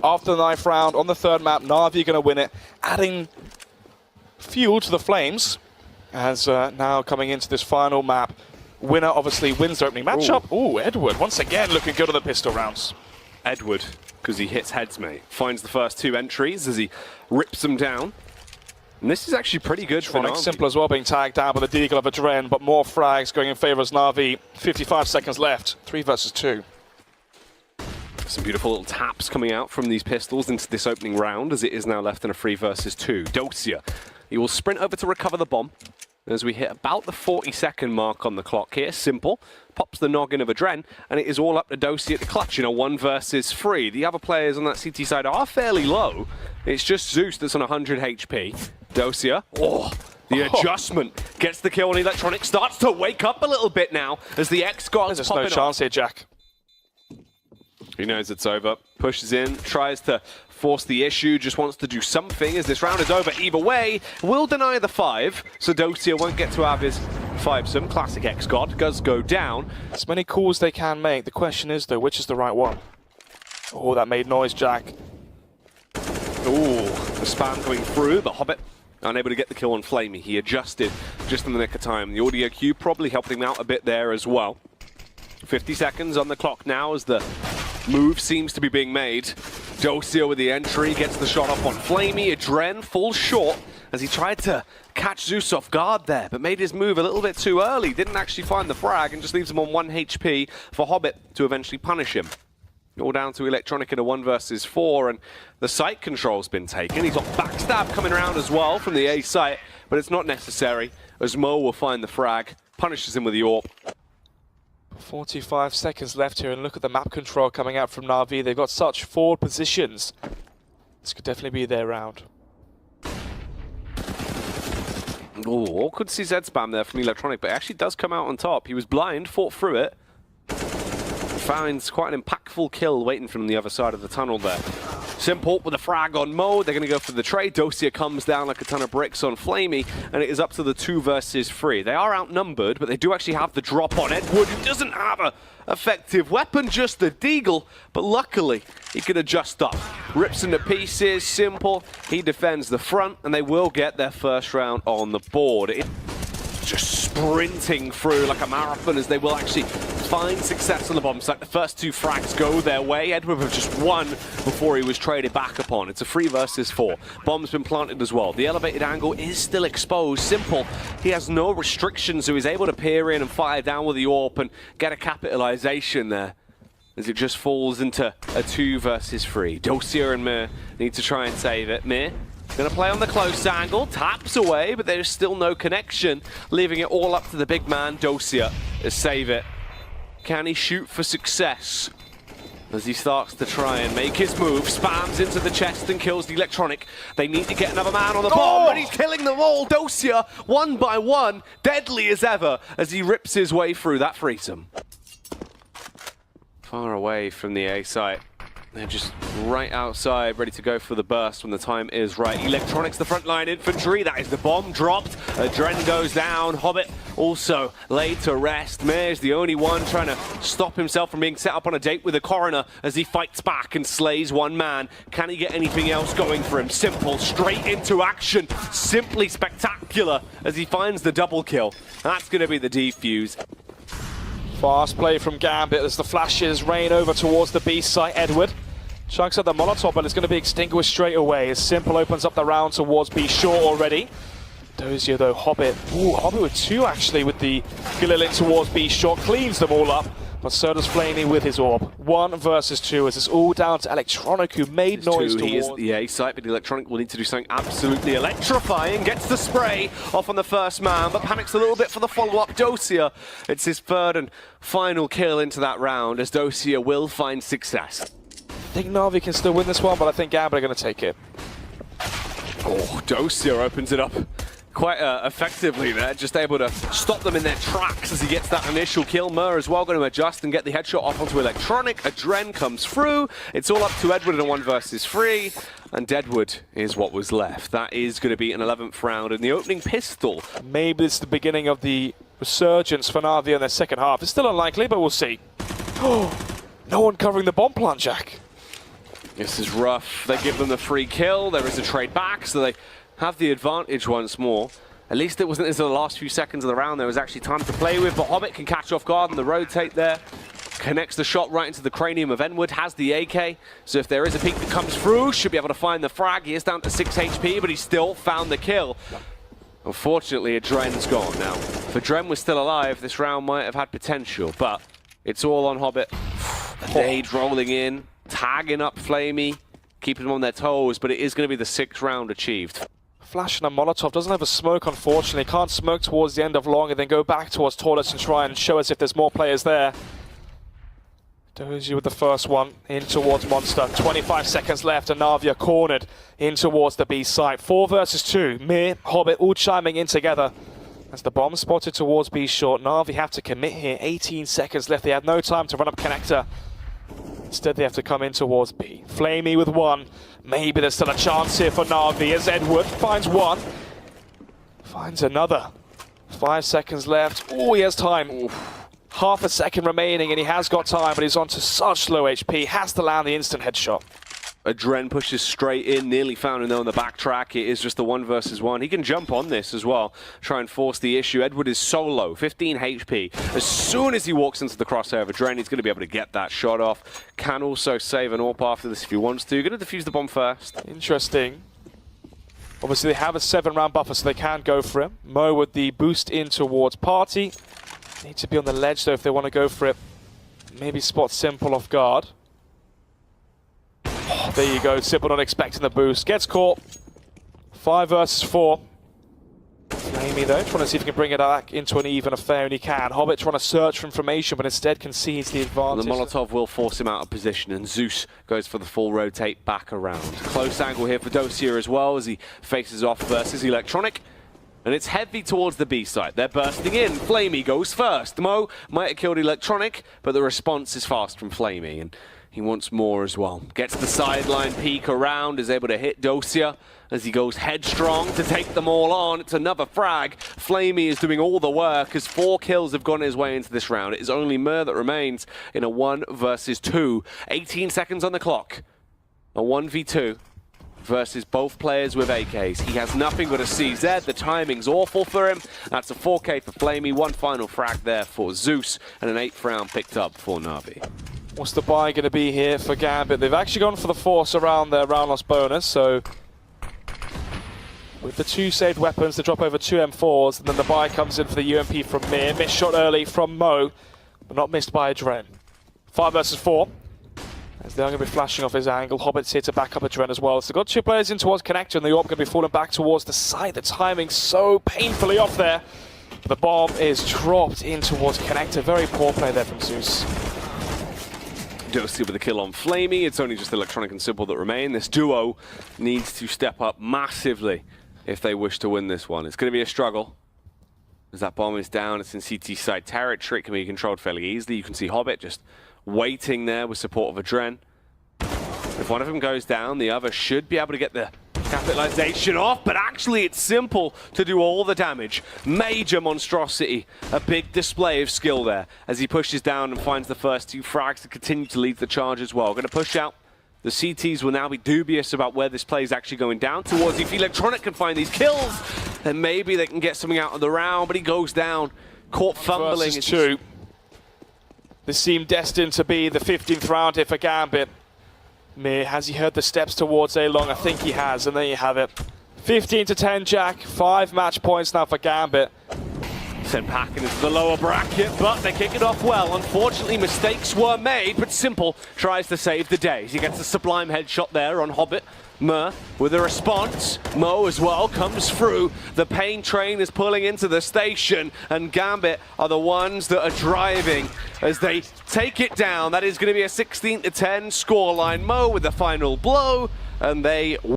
after the 9th round on the 3rd map. Na'Vi going to win it, adding fuel to the flames. As now coming into this final map, winner obviously wins the opening matchup. Ooh, Edward once again looking good on the pistol rounds. Edward, because he hits heads, mate. Finds the first 2 entries as he rips them down. And this is actually pretty good for Na'Vi. Simple as well, being tagged down by the Deagle of Adren, but more frags going in favor of Na'Vi. 55 seconds left, 3 versus 2. Some beautiful little taps coming out from these pistols into this opening round, as it is now left in a 3 versus 2. Dosia, he will sprint over to recover the bomb. As we hit about the 40-second mark on the clock here, Simple pops the noggin of Adren, and it is all up to Dosia at the clutch in a 1 versus 3. The other players on that CT side are fairly low. It's just Zeus that's on 100 HP. Dosia, the adjustment gets the kill, and Electronic starts to wake up a little bit now as the X-Guards There's no chance here, Jack. He knows it's over, pushes in, tries to force the issue, just wants to do something as this round is over. Either way, will deny the 5, so Dosia won't get to have his 5-some. Classic X-God does go down. As many calls they can make. The question is, though, which is the right one? Oh, that made noise, Jack. Ooh, the spam coming through, but Hobbit unable to get the kill on Flamey. He adjusted just in the nick of time. The audio cue probably helping him out a bit there as well. 50 seconds on the clock now as the move seems to be being made. Dosia with the entry gets the shot off on Flamey. Adren falls short as he tried to catch Zeus off guard there, but made his move a little bit too early. Didn't actually find the frag and just leaves him on 1 HP for Hobbit to eventually punish him. All down to Electronic in a 1 versus 4, and the site control's been taken. He's got backstab coming around as well from the A site, but it's not necessary as Mo will find the frag, punishes him with the AWP. 45 seconds left here, and look at the map control coming out from Na'Vi. They've got such forward positions. This could definitely be their round. Oh, awkward CZ spam there from Electronic, but it actually does come out on top. He was blind, fought through it. Finds quite an impactful kill waiting from the other side of the tunnel there. Simple with a frag on Mo. They're going to go for the trade. Dosia comes down like a ton of bricks on Flamey, and it is up to the 2 versus 3. They are outnumbered, but they do actually have the drop on Edward, who doesn't have a effective weapon, just the Deagle, but luckily he can adjust up. Rips into pieces, Simple. He defends the front, and they will get their first round on the board. Just sprinting through like a marathon as they will actually find success on the bomb site. The first 2 frags go their way. Edward with just 1 before he was traded back upon. It's a 3 versus 4. Bomb's been planted as well. The elevated angle is still exposed. Simple, he has no restrictions, so he's able to peer in and fire down with the AWP and get a capitalization there as it just falls into a 2 versus 3. Dosia and Mir need to try and save it. Mir gonna play on the close angle, taps away, but there's still no connection, leaving it all up to the big man, Dosia, to save it. Can he shoot for success? As he starts to try and make his move, spams into the chest and kills the Electronic. They need to get another man on the bomb, but he's killing them all. Dosia, 1 by 1, deadly as ever, as he rips his way through that threesome. Far away from the A site. They're just right outside, ready to go for the burst when the time is right. Electronics, the frontline infantry. That is the bomb dropped. Adren goes down. Hobbit also laid to rest. Mayor's the only one trying to stop himself from being set up on a date with the coroner as he fights back and slays 1 man. Can he get anything else going for him? Simple, straight into action. Simply spectacular as he finds the double kill. That's going to be the defuse. Fast play from Gambit as the flashes rain over towards the B site. Edward chucks at the Molotov, but it's going to be extinguished straight away as Simple opens up the round towards B short already. Dosia though, Hobbit. Ooh, Hobbit with 2 actually with the killer in towards B short. Cleans them all up, but so does Flamey with his AWP. 1 versus 2 as it's all down to Electronic, who made noise towards... He is the A site, but Electronic will need to do something absolutely electrifying. Gets the spray off on the first man, but panics a little bit for the follow-up. Dosia, it's his 3rd and final kill into that round as Dosia will find success. I think Na'Vi can still win this one, but I think Gambit are going to take it. Oh, Dosia opens it up quite effectively there, just able to stop them in their tracks as he gets that initial kill. Mur as well going to adjust and get the headshot off onto Electronic. Adren comes through. It's all up to Edward in a 1 versus 3, and Deadwood is what was left. That is going to be an 11th round in the opening pistol. Maybe it's the beginning of the resurgence for Na'Vi in their second half. It's still unlikely, but we'll see. Oh, no one covering the bomb plant, Jack. This is rough. They give them the free kill. There is a trade back, so they have the advantage once more. At least it wasn't until the last few seconds of the round there was actually time to play with, but Hobbit can catch off guard and the rotate there. Connects the shot right into the cranium of Enwood, has the AK, so if there is a peek that comes through, should be able to find the frag. He is down to 6 HP, but he still found the kill. Unfortunately, Adren's gone now. If Adren was still alive, this round might have had potential, but it's all on Hobbit. Nade rolling in, tagging up Flamey, keeping them on their toes, but it is going to be the 6th round achieved. Flash and a Molotov doesn't have a smoke, unfortunately. Can't smoke towards the end of long and then go back towards Tortoise and try and show us if there's more players there. Dozy with the first one in towards Monster. 25 seconds left and Navia cornered in towards the B site. 4 versus 2. Mir, Hobbit all chiming in together. As the bomb spotted towards B short, Na'Vi have to commit here. 18 seconds left. They had no time to run up connector. Instead, they have to come in towards B. Flamey with 1. Maybe there's still a chance here for Na'Vi as Edward finds 1. Finds another. 5 seconds left. Oh, he has time. Oof. Half a second remaining and he has got time, but he's on to such low HP. Has to land the instant headshot. Adren pushes straight in, nearly found him though on the backtrack. It is just the 1 versus 1. He can jump on this as well, try and force the issue. Edward is so low, 15 HP. As soon as he walks into the crosshair of Adren, he's going to be able to get that shot off. Can also save an AWP after this if he wants to. Going to defuse the bomb first. Interesting. Obviously they have a 7-round buffer, so they can go for him. Mo with the boost in towards Party. Need to be on the ledge though if they want to go for it. Maybe spot Simple off guard. Oh, there you go, Simple not expecting the boost. Gets caught. 5 versus 4. Flamey though, trying to see if he can bring it back into an even affair, and he can. Hobbit trying to search for information, but instead concedes the advantage. The Molotov will force him out of position, and Zeus goes for the full rotate back around. Close angle here for Dosia as well as he faces off versus Electronic. And it's heavy towards the B site. They're bursting in. Flamey goes first. Mo might have killed Electronic, but the response is fast from Flamey, and he wants more as well. Gets the sideline peek around, is able to hit Dosia as he goes headstrong to take them all on. It's another frag. Flamey is doing all the work as 4 kills have gone his way into this round. It is only Mir that remains in a 1 versus 2. 18 seconds on the clock. A 1v2. Versus both players with AKs. He has nothing but a CZ. The timing's awful for him. That's a 4K for Flamey. 1 final frag there for Zeus, and an 8th round picked up for Na'Vi. What's the buy going to be here for Gambit? They've actually gone for the force around their round loss bonus, so with the 2 saved weapons, they drop over 2 M4s, and then the buy comes in for the UMP from Mir. Missed shot early from Mo, but not missed by Adren. 5 versus 4. As they're going to be flashing off his angle. Hobbit's here to back up Adren as well. So they've got 2 players in towards connector, and the AWP going to be falling back towards the side. The timing's so painfully off there. The bomb is dropped in towards connector. Very poor play there from Zeus. Dosia with the kill on Flamey. It's only just Electronic and Simple that remain. This duo needs to step up massively if they wish to win this one. It's going to be a struggle. As that bomb is down, it's in CT side territory. It can be controlled fairly easily. You can see Hobbit just waiting there with support of Adren. If one of them goes down, the other should be able to get the capitalization off, but actually it's Simple to do all the damage. Major monstrosity, a big display of skill there as he pushes down and finds the first 2 frags to continue to lead the charge as well. Going to push out. The CTs will now be dubious about where this play is actually going down towards. If Electronic can find these kills, then maybe they can get something out of the round, but he goes down, caught fumbling. Versus 2. This seemed destined to be the 15th round here for Gambit. Mir, has he heard the steps towards A-Long? I think he has, and there you have it. 15-10, Jack. 5 match points now for Gambit. Sent packing into the lower bracket, but they kick it off well. Unfortunately, mistakes were made, but Simple tries to save the day. He gets a sublime headshot there on Hobbit. Mir with a response. Mo as well comes through. The pain train is pulling into the station, and Gambit are the ones that are driving as they take it down. That is going to be a 16-10 scoreline. Mo with the final blow, and they